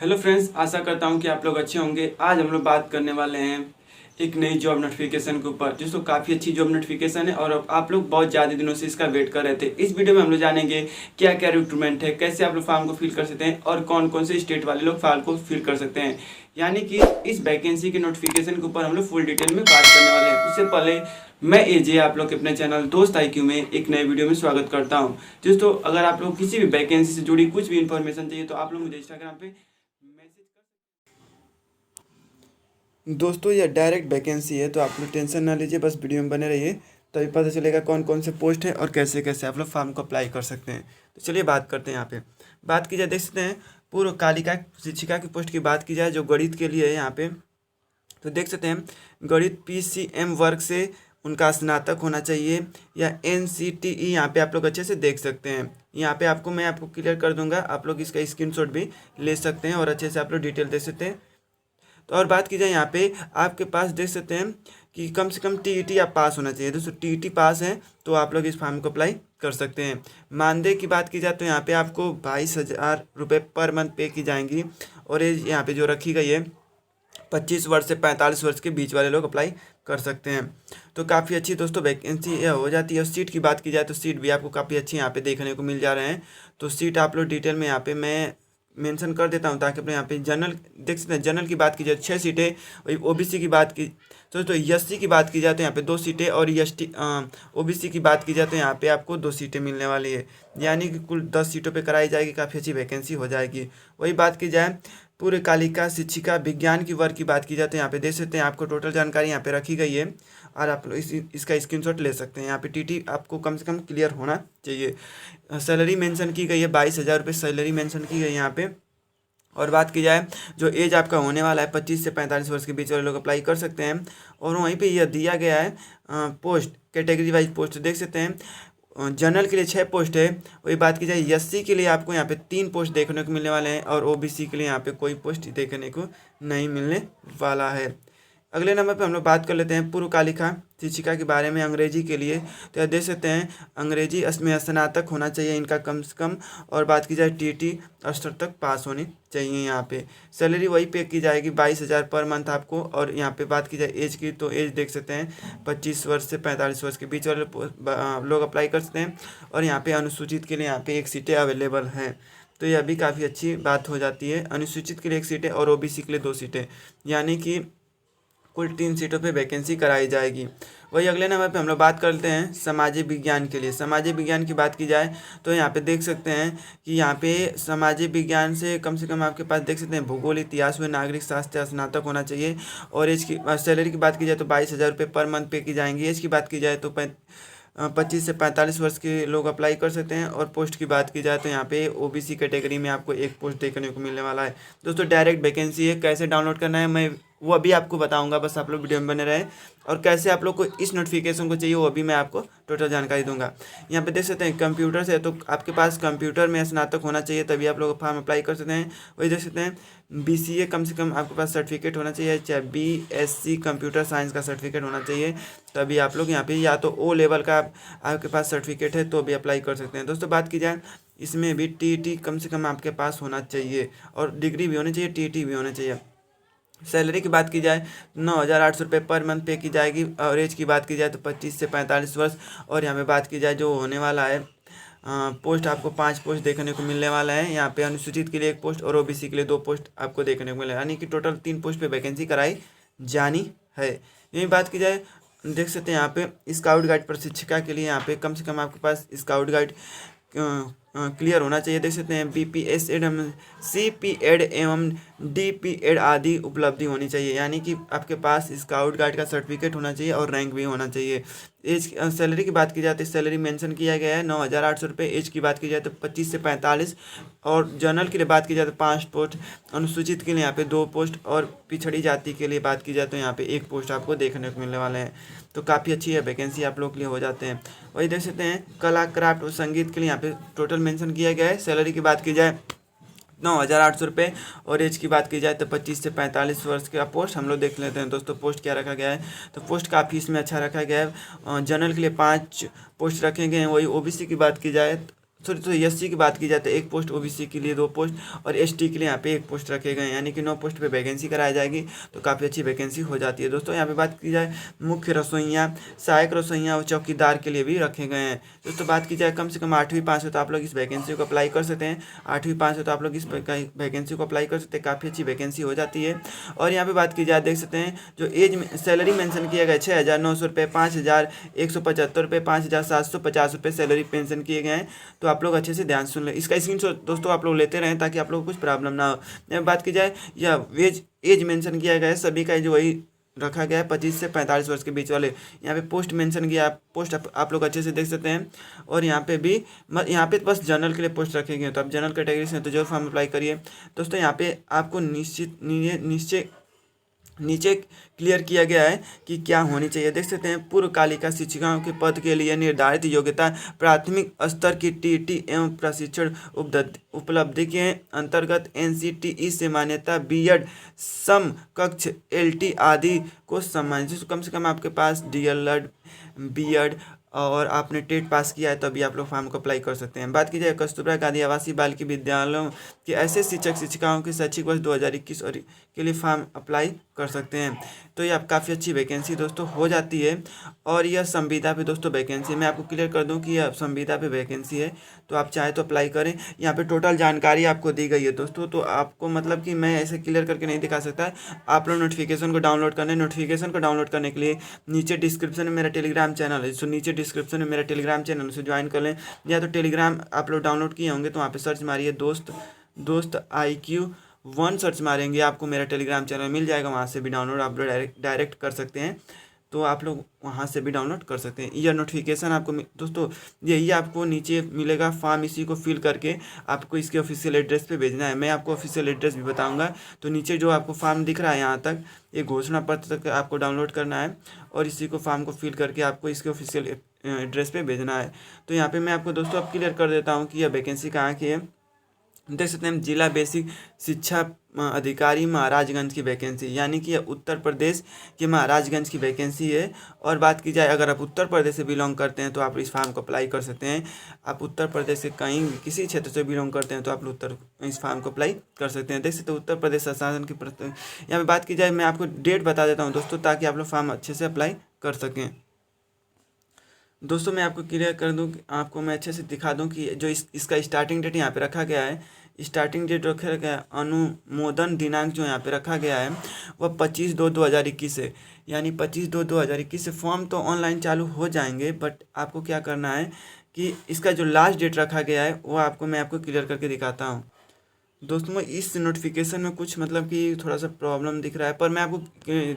Hello friends, आशा करता हूँ कि आप लोग अच्छे होंगे। आज हम लोग बात करने वाले हैं एक नई जॉब नोटिफिकेशन के ऊपर, जिसको काफ़ी अच्छी जॉब नोटिफिकेशन है और अब आप लोग बहुत ज़्यादा दिनों से इसका वेट कर रहे थे। इस वीडियो में हम लोग जानेंगे क्या क्या रिक्रूटमेंट है, कैसे आप लोग फॉर्म को फिल कर सकते हैं और कौन कौन से स्टेट वाले लोग फॉर्म को फिल कर सकते हैं। यानी कि इस वैकेंसी के नोटिफिकेशन के ऊपर हम लोग फुल डिटेल में बात करने वाले हैं। उससे पहले मैं एजे आप लोग के अपने चैनल दोस्त IQ में एक नए वीडियो में स्वागत करता हूँ। दोस्तों, अगर आप लोग किसी भी वैकेंसी से जुड़ी कुछ भी इन्फॉर्मेशन चाहिए तो आप लोग मुझे इंस्टाग्राम पे मैसेज कर। दोस्तों, यह डायरेक्ट वैकेंसी है तो आप लोग टेंशन ना लीजिए, बस वीडियो में बने रहिए, तभी पता चलेगा कौन कौन से पोस्ट है और कैसे कैसे आप लोग फॉर्म को अप्लाई कर सकते हैं। तो चलिए बात करते हैं। यहाँ पे बात की जाए, देख सकते हैं पूर्व कालिका शिक्षिका की पोस्ट की बात की जाए जो गणित के लिए है। यहाँ पे तो देख सकते हैं गणित PCM वर्ग से उनका स्नातक होना चाहिए या NCTE। यहाँ पे आप लोग अच्छे से देख सकते हैं। यहाँ पे मैं आपको क्लियर कर दूंगा, आप लोग इसका स्क्रीनशॉट भी ले सकते हैं और अच्छे से आप लोग डिटेल देख सकते हैं। तो और बात की जाए, यहाँ पे आपके पास देख सकते हैं कि कम से कम TET आप पास होना चाहिए। दोस्तों, TET पास है तो आप लोग इस फॉर्म को अप्लाई कर सकते हैं। मानदेय की बात की जाए तो यहाँ पे आपको 22,000 रुपये पर मंथ पे की जाएंगी और एज यहाँ पे जो रखी गई है 25 वर्ष से 45 वर्ष के बीच वाले लोग अप्लाई कर सकते हैं। तो काफ़ी अच्छी दोस्तों वैकेंसी यह हो जाती है। और सीट की बात की जाए तो सीट भी आपको काफ़ी अच्छी यहाँ पे देखने को मिल जा रहे हैं। तो सीट आप लोग डिटेल में यहाँ पे मैं मेंशन कर देता हूँ ताकि अपने यहाँ पे जनरल देख सकते हैं। जनरल की बात की जाए 6 सीटें, वही OBC की बात की तो SC की बात की जाए तो यहाँ पे 2 सीटें और ST OBC की बात की जाए तो यहाँ पे आपको 2 सीटें मिलने वाली है। यानी कि कुल 10 सीटों पे कराई जाएगी, काफ़ी अच्छी वैकेंसी हो जाएगी। वही बात की जाए पूर्व कालिका शिक्षिका विज्ञान की वर्ग की बात की जाए तो यहाँ पे देख सकते हैं आपको टोटल जानकारी यहाँ पे रखी गई है और आप इसका स्क्रीनशॉट ले सकते हैं। यहाँ पे TT आपको कम से कम क्लियर होना चाहिए। सैलरी मेंशन की गई है, 22,000 रुपये सैलरी मेंशन की गई है यहाँ पे। और बात की जाए जो एज आपका होने वाला है 25 से 45 वर्ष के बीच वाले लोग अप्लाई कर सकते हैं। और वहीं पे यह दिया गया है पोस्ट कैटेगरी वाइज पोस्ट देख सकते हैं। जनरल के लिए 6 पोस्ट है। वही बात की जाए SC के लिए आपको यहाँ पे 3 पोस्ट देखने को मिलने वाले हैं और OBC के लिए यहाँ पे कोई पोस्ट देखने को नहीं मिलने वाला है। अगले नंबर पे हम लोग बात कर लेते हैं पूर्व कालिका शिक्षिका के बारे में अंग्रेजी के लिए। तो यह देख सकते हैं अंग्रेजी में स्नातक होना चाहिए इनका कम से कम। और बात की जाए TT स्तर तक पास होनी चाहिए। यहाँ पे सैलरी वही पे की जाएगी 22,000 पर मंथ आपको। और यहाँ पे बात की जाए एज की तो एज देख सकते हैं 25 वर्ष से 45 वर्ष के बीच वाले लोग अप्लाई कर सकते हैं। और यहाँ पे अनुसूचित के लिए यहाँ पे 1 सीटें अवेलेबल हैं। तो यह भी काफ़ी अच्छी बात हो जाती है। अनुसूचित के लिए 1 सीटें और OBC के लिए 2 सीटें, यानी कि कुल 3 सीटों पे वैकेंसी कराई जाएगी। वही अगले नंबर पे हम लोग बात करते हैं सामाजिक विज्ञान के लिए। सामाजिक विज्ञान की बात की जाए तो यहाँ पे देख सकते हैं कि यहाँ पे सामाजिक विज्ञान से कम आपके पास देख सकते हैं भूगोल, इतिहास व नागरिक शास्त्र स्नातक होना चाहिए। और एज की सैलरी की बात की जाए तो 22,000 रुपये पर मंथ पे की जाएंगी। एज की बात की जाए तो 25 से 45 वर्ष के लोग अप्लाई कर सकते हैं। और पोस्ट की बात की जाए तो यहाँ पे OBC कैटेगरी में आपको 1 पोस्ट देखने को मिलने वाला है। दोस्तों, डायरेक्ट वैकेंसी है, कैसे डाउनलोड करना है मैं वो अभी आपको बताऊंगा, बस आप लोग वीडियो में बने रहें। और कैसे आप लोग को इस नोटिफिकेशन को चाहिए वो अभी मैं आपको टोटल जानकारी दूंगा। यहाँ पे देख सकते हैं कंप्यूटर से, तो आपके पास कंप्यूटर में स्नातक होना चाहिए तभी आप लोग फॉर्म अप्लाई कर सकते हैं। वही देख सकते हैं BCA कम से कम आपके पास सर्टिफिकेट होना चाहिए, चाहे BSc कंप्यूटर साइंस का सर्टिफिकेट होना चाहिए, तभी आप लोग यहाँ पे या तो O लेवल का आपके पास सर्टिफिकेट है तो भी अप्लाई कर सकते हैं। दोस्तों, बात की जाए इसमें भी TET कम से कम आपके पास होना चाहिए और डिग्री भी होनी चाहिए, TET भी होना चाहिए। सैलरी की बात की जाए 9,800 रुपये पर मंथ पे की जाएगी। और एज की बात की जाए तो 25 से 45 वर्ष। और यहाँ पे बात की जाए जो होने वाला है पोस्ट आपको 5 पोस्ट देखने को मिलने वाला है। यहाँ पे अनुसूचित के लिए 1 पोस्ट और OBC के लिए 2 पोस्ट आपको देखने को मिले, यानी कि टोटल 3 पोस्ट पे वैकेंसी कराई जानी है। यही बात की जाए देख सकते हैं यहाँ पे स्काउट गाइड प्रशिक्षिका के लिए यहाँ पे कम से कम आपके पास स्काउट गाइड क्लियर होना चाहिए। देख सकते हैं BPS एवं CP एवं DP आदि उपलब्धि होनी चाहिए, यानी कि आपके पास स्काउट गाइड का सर्टिफिकेट होना चाहिए और रैंक भी होना चाहिए। एज सैलरी की बात की जाए तो सैलरी मेंशन किया गया है 9,800 रुपये। एज की बात की जाए तो 25 से 45। और जनरल के लिए बात की जाए तो 5 पोस्ट, अनुसूचित के लिए यहाँ पे 2 पोस्ट और पिछड़ी जाति के लिए बात की जाए तो यहाँ पे 1 पोस्ट आपको देखने को मिलने वाले हैं। तो काफ़ी अच्छी है वैकेंसी, आप लोग के लिए हो जाते हैं। वही देख सकते हैं कला, क्राफ्ट और संगीत के लिए यहाँ पे टोटल मेंशन किया गया है। सैलरी की बात की जाए 9,800 रुपये और एज की बात की जाए तो 25 से 45 वर्ष का पोस्ट हम लोग देख लेते हैं। दोस्तों, पोस्ट क्या रखा गया है तो पोस्ट काफ़ी इसमें अच्छा रखा गया है। जनरल के लिए 5 पोस्ट रखे गए हैं। वही OBC की बात की जाए सॉरी तो एससी की बात की जाए तो एक पोस्ट, ओबीसी के लिए 2 पोस्ट और एसटी के लिए यहाँ पे 1 पोस्ट रखे गए हैं, यानी कि 9 पोस्ट पे वैकेंसी कराई जाएगी। तो काफ़ी अच्छी वैकेंसी हो जाती है दोस्तों। यहाँ पे बात की जाए मुख्य रसोइया, सहायक रसोइया और चौकीदार के लिए भी रखे गए हैं दोस्तों। बात की जाए कम से कम 8वीं पास हो तो आप लोग इस वैकेंसी को अप्लाई कर सकते हैं। 8वीं पास हो तो आप लोग इस वैकेंसी को अप्लाई कर सकते हैं, काफ़ी अच्छी वैकेंसी हो जाती है। और यहाँ पे बात की जाए, देख सकते हैं जो एज सैलरी मेंशन किया गया 6,900 रुपये, 5,175 रुपये, 5,750 रुपये सैलरी पेंशन किए गए हैं। तो आप लोग अच्छे से ध्यान सुन लें, इसका स्क्रीनशॉट दोस्तों आप लोग लेते रहें ताकि आप लोग को कुछ प्रॉब्लम ना हो। यहाँ बात की जाए या एज मेंशन किया गया है सभी का, जो वही रखा गया है 25 से 45 वर्ष के बीच वाले। यहाँ पे पोस्ट मेंशन किया, पोस्ट आप लोग अच्छे से देख सकते हैं। और यहाँ पे भी यहाँ पे बस जनरल के लिए पोस्ट रखे गए हैं, तो आप जनरल कैटेगरी से हैं तो जरूर फॉर्म अप्लाई करिए दोस्तों। यहाँ पे आपको नीचे क्लियर किया गया है कि क्या होनी चाहिए, देख सकते हैं। पूर्वकालिका शिक्षिकाओं के पद के लिए निर्धारित योग्यता प्राथमिक स्तर की टीटी एवं प्रशिक्षण उपलब्धि के अंतर्गत एनसीटीई से मान्यता, बीएड समकक्ष एलटी आदि को सम्मानित। कम से कम आपके पास डीएलएड, बीएड और आपने टेट पास किया है तो अभी आप लोग फॉर्म को अप्लाई कर सकते हैं। बात की जाए कस्तूरबा गांधी आवासीय बालिका विद्यालयों के ऐसे शिक्षक शिक्षिकाओं के शैक्षिक वर्ष 2021 और के लिए फॉर्म अप्लाई कर सकते हैं। तो ये आप काफ़ी अच्छी वैकेंसी दोस्तों हो जाती है। और यह संविदा पे दोस्तों वैकेंसी, मैं आपको क्लियर कर दूं कि यह संविदा पे वैकेंसी है, तो आप चाहे तो अप्लाई करें। यहाँ पे टोटल जानकारी आपको दी गई है दोस्तों, तो आपको मतलब कि मैं ऐसे क्लियर करके नहीं दिखा सकता। आप लोग नोटिफिकेशन को डाउनलोड करना है। नोटिफिकेशन को डाउनलोड करने के लिए नीचे डिस्क्रिप्शन में मेरा टेलीग्राम चैनल है, सो नीचे डिस्क्रिप्शन में मेरा टेलीग्राम चैनल से ज्वाइन कर लें। या तो टेलीग्राम आप लोग डाउनलोड किए होंगे तो वहाँ पे सर्च मारिए दोस्त IQ1 सर्च मारेंगे, आपको मेरा टेलीग्राम चैनल मिल जाएगा। वहाँ से भी डाउनलोड आप लोग डायरेक्ट कर सकते हैं, तो आप लोग वहाँ से भी डाउनलोड कर सकते हैं। यह नोटिफिकेशन आपको दोस्तों यही आपको नीचे मिलेगा फॉर्म, इसी को फिल करके आपको इसके ऑफिशियल एड्रेस पे भेजना है। मैं आपको ऑफिशियल एड्रेस भी बताऊंगा। तो नीचे जो आपको फॉर्म दिख रहा है यहाँ तक, ये घोषणा पत्र तक आपको डाउनलोड करना है और इसी को फॉर्म को फिल करके आपको इसके ऑफिशियल एड्रेस पे भेजना है। तो यहाँ पे मैं आपको दोस्तों अब क्लियर कर देता हूँ कि यह वैकेंसी कहाँ की है। देख सकते हैं जिला बेसिक शिक्षा अधिकारी महाराजगंज की वैकेंसी, यानी कि उत्तर प्रदेश के महाराजगंज की वैकेंसी है। और बात की जाए अगर आप उत्तर प्रदेश से बिलोंग करते हैं तो आप इस फॉर्म को अप्लाई कर सकते हैं। आप उत्तर प्रदेश से कहीं किसी क्षेत्र से बिलोंग करते हैं तो आप इस फॉर्म को अप्लाई कर सकते हैं। देख सकते हैं उत्तर प्रदेश शासन की यहाँ पर बात की जाए, मैं आपको डेट बता देता हूँ दोस्तों ताकि आप लोग फॉर्म अच्छे से अप्लाई कर सकें। दोस्तों मैं आपको क्लियर कर दूं, आपको मैं अच्छे से दिखा दूं कि जो इसका स्टार्टिंग डेट यहाँ पे रखा गया है, स्टार्टिंग डेट रखा गया है, अनुमोदन दिनांक जो यहाँ पे रखा गया है वह 25/2/2021 है। यानी 25/2/2021 से फॉर्म तो ऑनलाइन चालू हो जाएंगे, बट आपको क्या करना है कि इसका जो लास्ट डेट रखा गया है वो मैं आपको क्लियर करके दिखाता हूँ। दोस्तों इस नोटिफिकेशन में कुछ मतलब कि थोड़ा सा प्रॉब्लम दिख रहा है, पर मैं आपको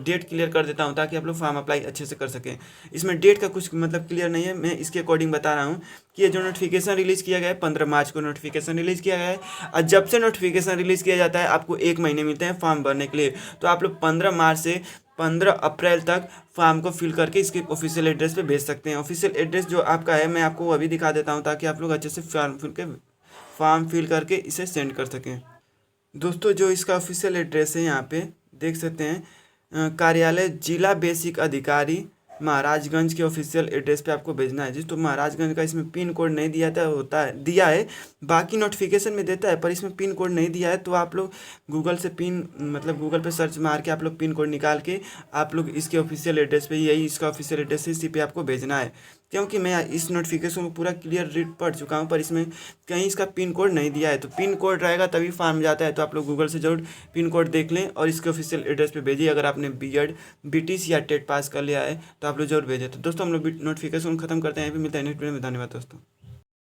डेट क्लियर कर देता हूं ताकि आप लोग फॉर्म अप्लाई अच्छे से कर सकें। इसमें डेट का कुछ मतलब क्लियर नहीं है, मैं इसके अकॉर्डिंग बता रहा हूं कि ये जो नोटिफिकेशन रिलीज़ किया गया है 15 मार्च को नोटिफिकेशन रिलीज़ किया गया है। और जब से नोटिफिकेशन रिलीज़ किया जाता है आपको 1 महीने मिलते हैं फॉर्म भरने के लिए। तो आप लोग 15 मार्च से 15 अप्रैल तक फॉर्म को फिल करके इसके ऑफिशियल एड्रेस पे भेज सकते हैं। ऑफिशियल एड्रेस जो आपका है मैं आपको अभी दिखा देता हूँ ताकि आप लोग अच्छे से फॉर्म फिल करके इसे सेंड कर सकें। दोस्तों जो इसका ऑफिशियल एड्रेस है यहाँ पे देख सकते हैं, कार्यालय जिला बेसिक अधिकारी महाराजगंज के ऑफिशियल एड्रेस पे आपको भेजना है। जिस तो महाराजगंज का इसमें पिन कोड नहीं दिया है, बाकी नोटिफिकेशन में देता है पर इसमें पिन कोड नहीं दिया है। तो आप लोग गूगल से गूगल पे सर्च मार के आप लोग पिन कोड निकाल के आप लोग इसके ऑफिशियल एड्रेस पे, यही इसका ऑफिशियल एड्रेस है, इसी पे आपको भेजना है। क्योंकि मैं इस नोटिफिकेशन को पूरा क्लियर रीड पढ़ चुका हूँ पर इसमें कहीं इसका पिन कोड नहीं दिया है। तो पिन कोड रहेगा तभी फॉर्म जाता है, तो आप लोग गूगल से जरूर पिन कोड देख लें और इसके ऑफिशियल एड्रेस पे भेजिए। अगर आपने बीएड, बीटीसी या टेट पास कर लिया है तो आप लोग जरूर भेजें। तो दोस्तों हम लोग नोटिफिकेशन खत्म करते हैं, यहाँ पे मिलता है नेक्स्ट वीडियो में। धन्यवाद दोस्तों।